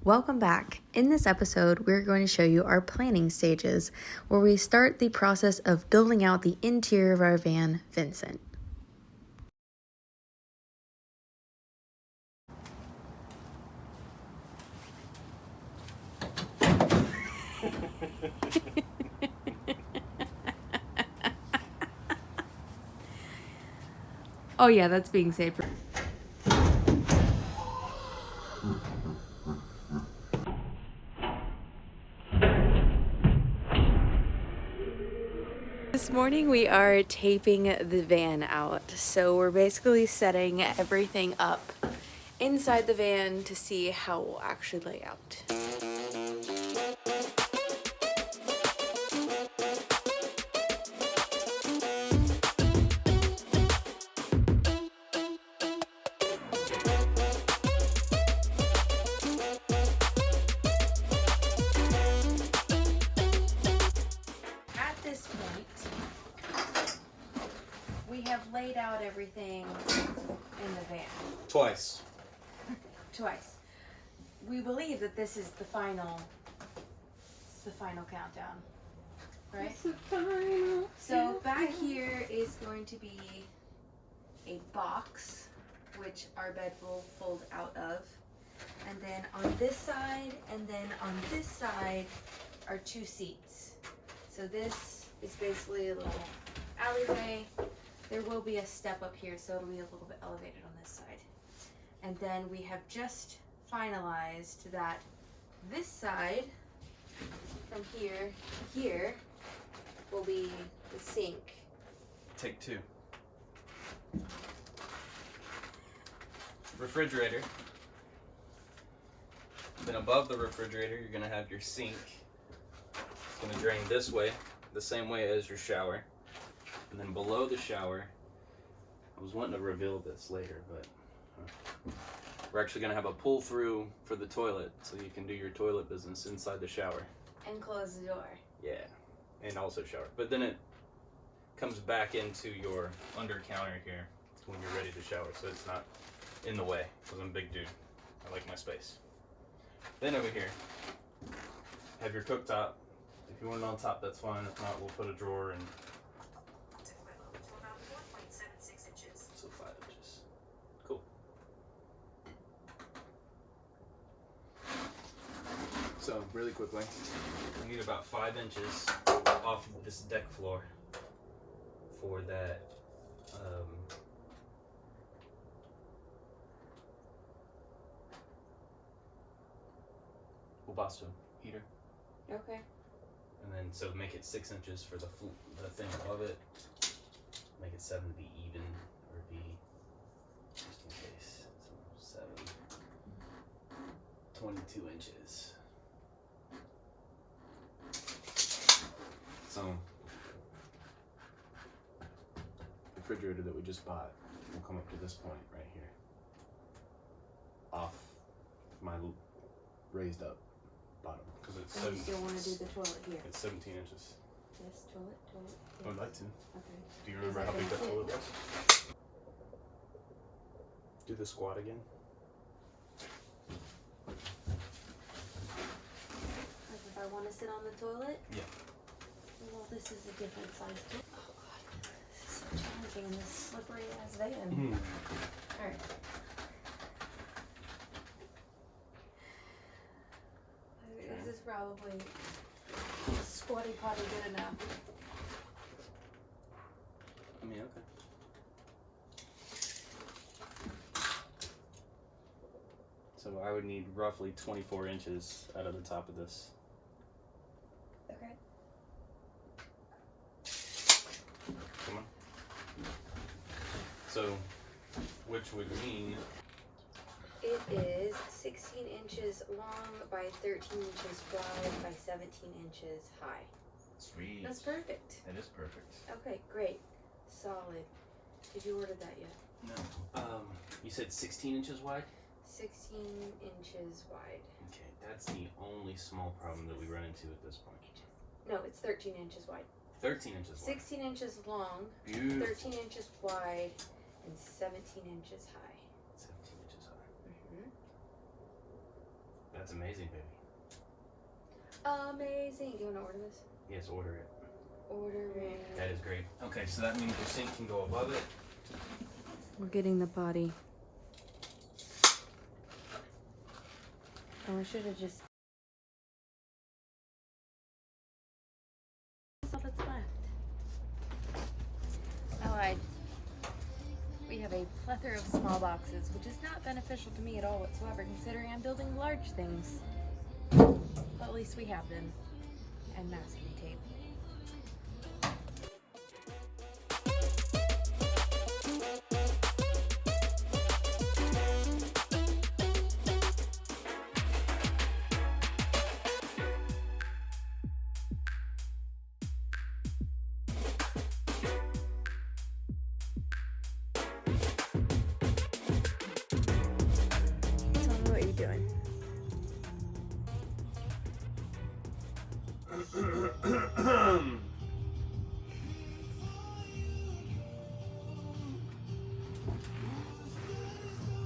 Welcome back. In this episode, we're going to show you our planning stages, where we start the process of building out the interior of our van, Vincent. Oh yeah, that's being saved. This morning we are taping the van out, so we're basically setting everything up inside the van to see how it will actually lay out. At this point, we have laid out everything in the van. Twice. We believe that this is the final countdown, right? It's the final So back here is going to be a box, which our bed will fold out of. And then on this side and then on this side are two seats. So this is basically a little alleyway. There will be a step up here, so it'll be a little bit elevated on this side. And then we have just finalized that this side, from here to here, will be the sink. Take two. Refrigerator. Then above the refrigerator, you're gonna have your sink. It's gonna drain this way, the same way as your shower. And then below the shower, I was wanting to reveal this later, but we're actually gonna have a pull through for the toilet, so you can do your toilet business inside the shower. And close the door. Yeah, and also shower. But then it comes back into your under counter here when you're ready to shower, so it's not in the way, because I'm a big dude. I like my space. Then over here, have your cooktop. If you want it on top, that's fine. If not, we'll put a drawer and so 5 inches. Cool. So really quickly, we need about 5 inches off of this deck floor for that Webasto heater. Okay. And then so make it 6 inches for the thing above it. Make it 7 to be even, or be just in case. So 7, 22 inches. So the refrigerator that we just bought will come up to this point right here, off my raised up bottom, because it's And you still want to do the toilet here? it's 17 inches. This toilet. I would like to. Okay. Do you remember Is how that big that gonna toilet was? Do the squat again. Like if I want to sit on the toilet? Yeah. Well, this is a different size too. Oh god, this is so challenging in this slippery ass van. Alright. This is probably squatty potty good enough. I mean, okay. So I would need roughly 24 inches out of the top of this. Okay. Come on. So, which would mean It is 16 inches long by 13 inches wide by 17 inches high. sweet. That's perfect. That is perfect. Okay, great. Solid. Did you order that yet? No. You said 16 inches wide? 16 inches wide. Okay, that's the only small problem that we run into at this point. No, it's 13 inches wide. 13 inches wide. 16 inches long, Beautiful. 13 inches wide, and 17 inches high. 17 inches high. Mm-hmm. That's amazing, baby. Amazing. Do you want to order this? Yes, order it. Ordering. That is great. Okay, so that means your sink can go above it. We're getting the body. Oh, I should have just. That's all that's left. I lied. We have a plethora of small boxes, which is not beneficial to me at all whatsoever, considering I'm building large things. But at least we have them. And masking tape. Tell me what you're doing.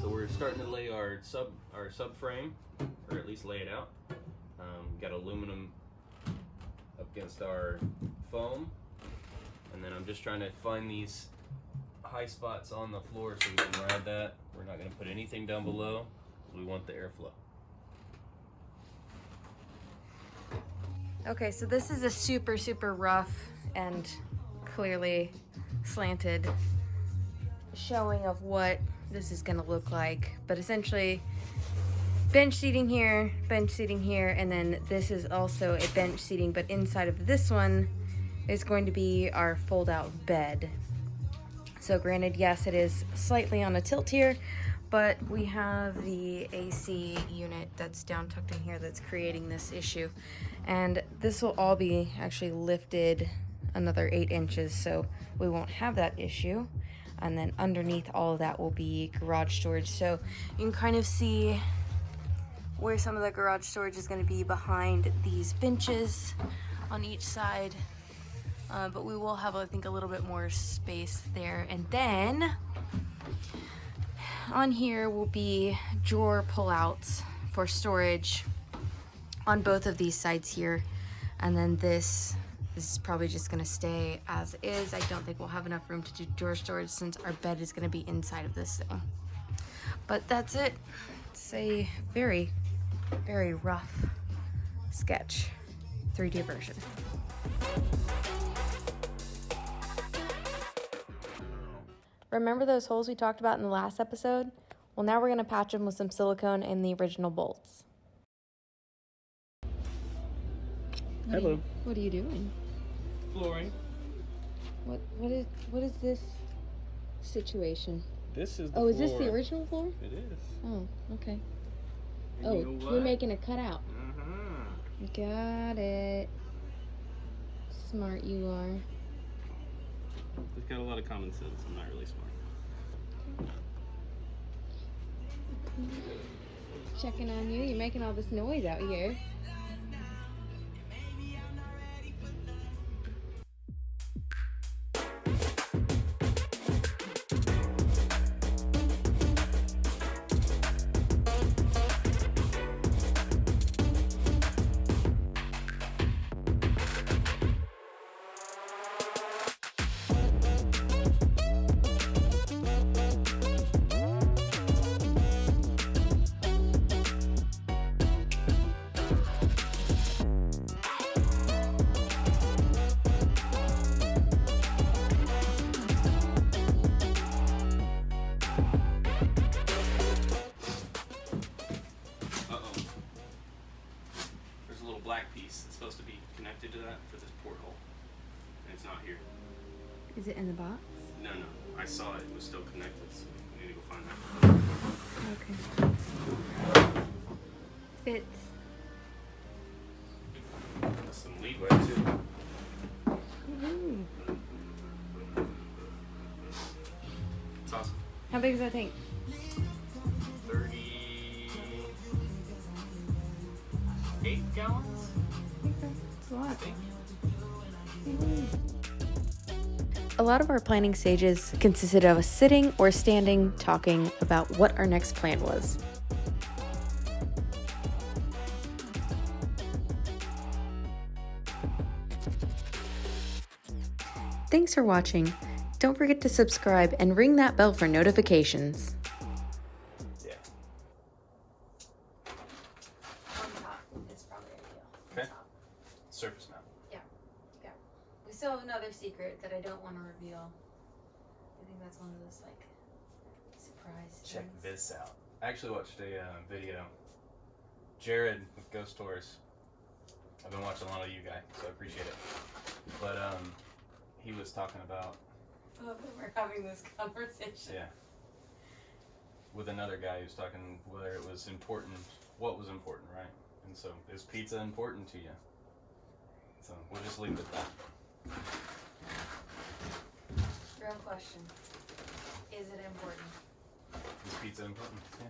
So we're starting to lay our subframe, or at least lay it out. Got aluminum up against our foam, and then I'm just trying to find these high spots on the floor so we can ride that. We're not going to put anything down below because we want the airflow. Okay, so this is a super rough and clearly slanted showing of what this is gonna look like. But essentially, bench seating here, and then this is also a bench seating, but inside of this one is going to be our fold-out bed. So granted, yes, it is slightly on a tilt here, but we have the AC unit that's down tucked in here that's creating this issue. And this will all be actually lifted another 8 inches, so we won't have that issue. And then underneath all of that will be garage storage. So you can kind of see where some of the garage storage is going to be behind these benches on each side. But we will have, I think, a little bit more space there. And then on here will be drawer pullouts for storage on both of these sides here. And then this is probably just gonna stay as is. I don't think we'll have enough room to do drawer storage since our bed is gonna be inside of this thing. But that's it. It's a very rough sketch, 3D version. Remember those holes we talked about in the last episode? Well, now we're gonna patch them with some silicone and the original bolts. Hello. What are you doing? Flooring. What is this situation? This is the floor. floor. Is this the original floor? It is. Oh, okay. And Oh, you know what? you're making a cutout. Uh-huh. Got it. Smart you are. It's got a lot of common sense. I'm not really smart. Checking on you. You're making all this noise out here. Black piece that's supposed to be connected to that for this porthole, and it's not here. Is it in the box? No, I saw it. It was still connected, so we need to go find that. Okay. Fits. That's some leadway too. Woohoo. It's awesome. How big is that tank? 38 gallons? It's a lot. A lot of our planning stages consisted of us sitting or standing talking about what our next plan was. Thanks for watching. Don't forget to subscribe and ring that bell for notifications. On top is probably ideal. On Okay. top. Surface mount. We still have another secret that I don't want to reveal. I think that's one of those like surprise Check things. this out. I actually watched a video. Jared with Ghost Tours. I've been watching a lot of you guys, so I appreciate it. But he was talking about I love that we're having this conversation. yeah, with another guy who was talking whether it was important, what was important, right? And so, is pizza important to you? So we'll just leave it at that. Real question. Is it important? Is pizza important? Yeah.